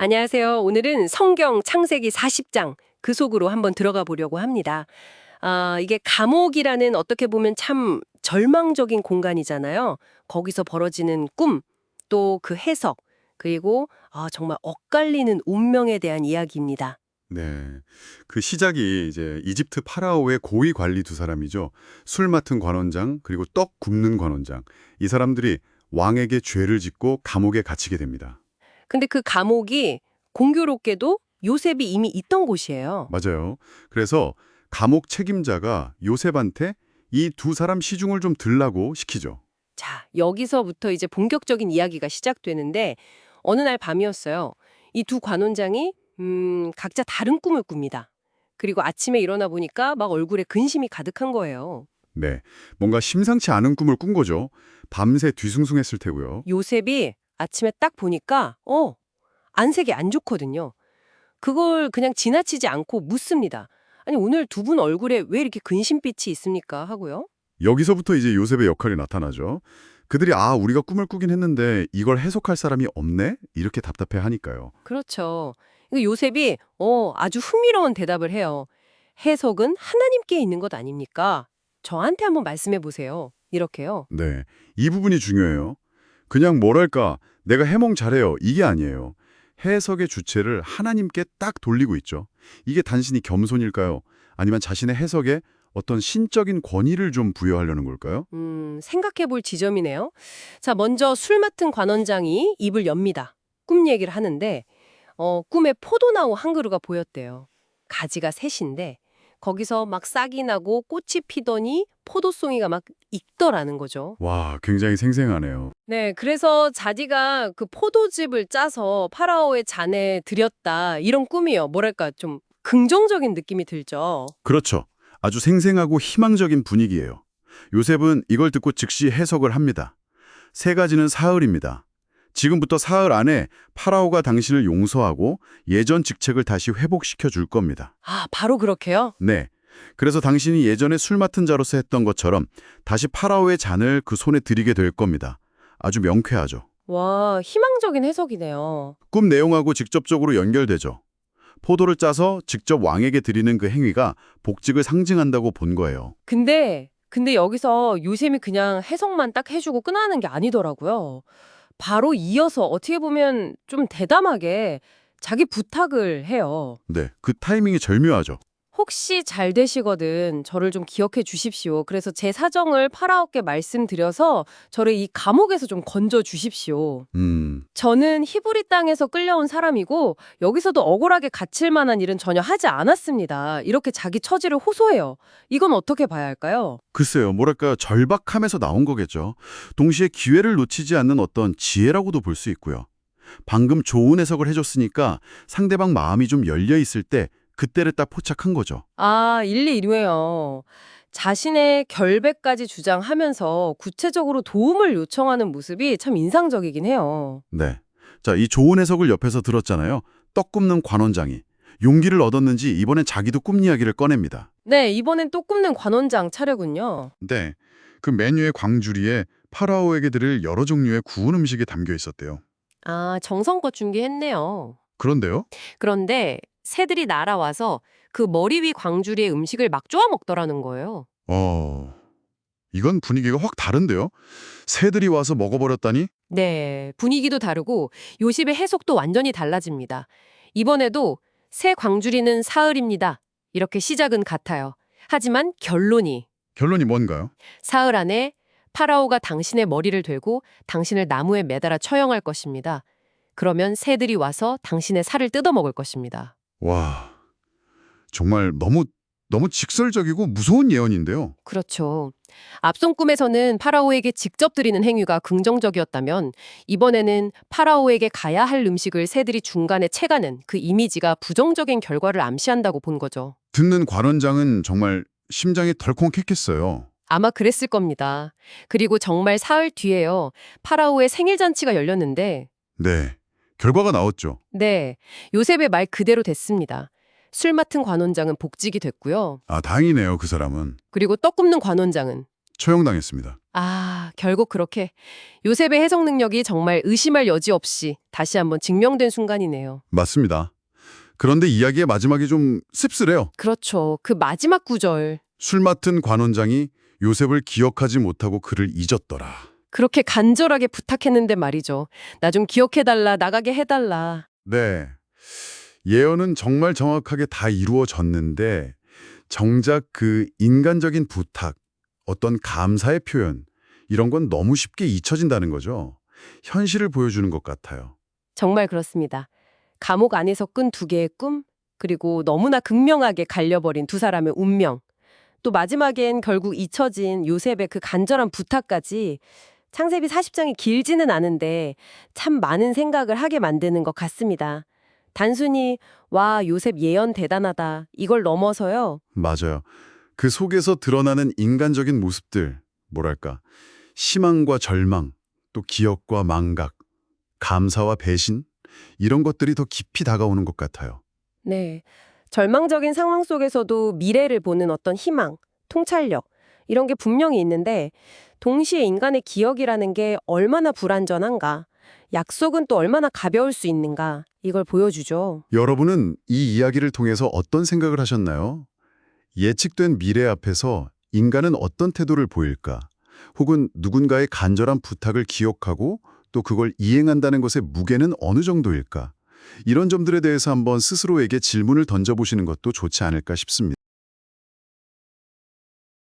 안녕하세요. 오늘은 성경 창세기 40장 그 속으로 한번 들어가 보려고 합니다. 이게 감옥이라는 어떻게 보면 참 절망적인 공간이잖아요. 거기서 벌어지는 꿈, 또 그 해석, 그리고 정말 엇갈리는 운명에 대한 이야기입니다. 네. 그 시작이 이제 이집트 파라오의 고위 관리 두 사람이죠. 술 맡은 관원장, 그리고 떡 굽는 관원장. 이 사람들이 왕에게 죄를 짓고 감옥에 갇히게 됩니다. 근데 그 감옥이 공교롭게도 요셉이 이미 있던 곳이에요. 맞아요. 그래서 감옥 책임자가 요셉한테 이 두 사람 시중을 좀 들라고 시키죠. 자, 여기서부터 이제 본격적인 이야기가 시작되는데 어느 날 밤이었어요. 이 두 관원장이 각자 다른 꿈을 꿉니다. 그리고 아침에 일어나 보니까 막 얼굴에 근심이 가득한 거예요. 네. 뭔가 심상치 않은 꿈을 꾼 거죠. 밤새 뒤숭숭했을 테고요. 요셉이 아침에 딱 보니까 안색이 안 좋거든요. 그걸 그냥 지나치지 않고 묻습니다. 아니, 오늘 두 분 얼굴에 왜 이렇게 근심빛이 있습니까? 하고요. 여기서부터 이제 요셉의 역할이 나타나죠. 그들이 우리가 꿈을 꾸긴 했는데 이걸 해석할 사람이 없네? 이렇게 답답해 하니까요. 그렇죠. 이거 요셉이 아주 흥미로운 대답을 해요. 해석은 하나님께 있는 것 아닙니까? 저한테 한번 말씀해 보세요. 이렇게요. 네. 이 부분이 중요해요. 그냥 뭐랄까, 내가 해몽 잘해요. 이게 아니에요. 해석의 주체를 하나님께 딱 돌리고 있죠. 이게 단순히 겸손일까요? 아니면 자신의 해석에 어떤 신적인 권위를 좀 부여하려는 걸까요? 생각해 볼 지점이네요. 자, 먼저 술 맡은 관원장이 입을 엽니다. 꿈 얘기를 하는데 꿈에 포도나무 한 그루가 보였대요. 가지가 셋인데 거기서 막 싹이 나고 꽃이 피더니 포도송이가 막 익더라는 거죠. 와, 굉장히 생생하네요. 네, 그래서 자기가 그 포도즙을 짜서 파라오의 잔에 드렸다. 이런 꿈이요. 뭐랄까 좀 긍정적인 느낌이 들죠. 그렇죠. 아주 생생하고 희망적인 분위기예요. 요셉은 이걸 듣고 즉시 해석을 합니다. 세 가지는 사흘입니다. 지금부터 사흘 안에 파라오가 당신을 용서하고 예전 직책을 다시 회복시켜 줄 겁니다. 바로 그렇게요? 네. 그래서 당신이 예전에 술 맡은 자로서 했던 것처럼 다시 파라오의 잔을 그 손에 드리게 될 겁니다. 아주 명쾌하죠. 와, 희망적인 해석이네요. 꿈 내용하고 직접적으로 연결되죠. 포도를 짜서 직접 왕에게 드리는 그 행위가 복직을 상징한다고 본 거예요. 근데 여기서 요셉이 그냥 해석만 딱 해주고 끝나는 게 아니더라고요. 바로 이어서 어떻게 보면 좀 대담하게 자기 부탁을 해요. 네, 그 타이밍이 절묘하죠. 혹시 잘 되시거든 저를 좀 기억해 주십시오. 그래서 제 사정을 파라오께 말씀드려서 저를 이 감옥에서 좀 건져 주십시오. 저는 히브리 땅에서 끌려온 사람이고 여기서도 억울하게 갇힐 만한 일은 전혀 하지 않았습니다. 이렇게 자기 처지를 호소해요. 이건 어떻게 봐야 할까요? 글쎄요, 뭐랄까 절박함에서 나온 거겠죠. 동시에 기회를 놓치지 않는 어떤 지혜라고도 볼 수 있고요. 방금 좋은 해석을 해줬으니까 상대방 마음이 좀 열려 있을 때 그때를 딱 포착한 거죠. 일리 이루네요. 자신의 결백까지 주장하면서 구체적으로 도움을 요청하는 모습이 참 인상적이긴 해요. 네. 자, 이 좋은 해석을 옆에서 들었잖아요. 떡 굽는 관원장이. 용기를 얻었는지 이번엔 자기도 꿈 이야기를 꺼냅니다. 네, 이번엔 또 굽는 관원장 차례군요. 네. 그 메뉴의 광주리에 파라오에게 드릴 여러 종류의 구운 음식이 담겨 있었대요. 정성껏 준비했네요. 그런데요? 그런데 새들이 날아와서 그 머리 위 광주리의 음식을 막 쪼아 먹더라는 거예요. 이건 분위기가 확 다른데요? 새들이 와서 먹어버렸다니? 네, 분위기도 다르고 요셉의 해석도 완전히 달라집니다. 이번에도 새 광주리는 사흘입니다. 이렇게 시작은 같아요. 하지만 결론이 뭔가요? 사흘 안에 파라오가 당신의 머리를 되고 당신을 나무에 매달아 처형할 것입니다. 그러면 새들이 와서 당신의 살을 뜯어먹을 것입니다. 와, 정말 너무 직설적이고 무서운 예언인데요. 그렇죠. 앞선 꿈에서는 파라오에게 직접 드리는 행위가 긍정적이었다면 이번에는 파라오에게 가야 할 음식을 새들이 중간에 채가는 그 이미지가 부정적인 결과를 암시한다고 본 거죠. 듣는 관원장은 정말 심장이 덜컹했겠어요. 아마 그랬을 겁니다. 그리고 정말 사흘 뒤에요. 파라오의 생일잔치가 열렸는데 네, 결과가 나왔죠. 네, 요셉의 말 그대로 됐습니다. 술 맡은 관원장은 복직이 됐고요. 다행이네요, 그 사람은. 그리고 떡 굽는 관원장은 처형당했습니다. 아, 결국 그렇게 요셉의 해석 능력이 정말 의심할 여지 없이 다시 한번 증명된 순간이네요. 맞습니다. 그런데 이야기의 마지막이 좀 씁쓸해요. 그렇죠. 그 마지막 구절. 술 맡은 관원장이 요셉을 기억하지 못하고 그를 잊었더라. 그렇게 간절하게 부탁했는데 말이죠. 나 좀 기억해달라, 나가게 해달라. 네. 예언은 정말 정확하게 다 이루어졌는데 정작 그 인간적인 부탁, 어떤 감사의 표현, 이런 건 너무 쉽게 잊혀진다는 거죠. 현실을 보여주는 것 같아요. 정말 그렇습니다. 감옥 안에서 끈 두 개의 꿈, 그리고 너무나 극명하게 갈려버린 두 사람의 운명, 또 마지막엔 결국 잊혀진 요셉의 그 간절한 부탁까지 창세기 40장이 길지는 않은데 참 많은 생각을 하게 만드는 것 같습니다. 단순히 와, 요셉 예언 대단하다 이걸 넘어서요. 맞아요. 그 속에서 드러나는 인간적인 모습들, 뭐랄까, 희망과 절망, 또 기억과 망각, 감사와 배신, 이런 것들이 더 깊이 다가오는 것 같아요. 네. 절망적인 상황 속에서도 미래를 보는 어떤 희망, 통찰력, 이런 게 분명히 있는데 동시에 인간의 기억이라는 게 얼마나 불완전한가, 약속은 또 얼마나 가벼울 수 있는가, 이걸 보여주죠. 여러분은 이 이야기를 통해서 어떤 생각을 하셨나요? 예측된 미래 앞에서 인간은 어떤 태도를 보일까? 혹은 누군가의 간절한 부탁을 기억하고 또 그걸 이행한다는 것의 무게는 어느 정도일까? 이런 점들에 대해서 한번 스스로에게 질문을 던져보시는 것도 좋지 않을까 싶습니다.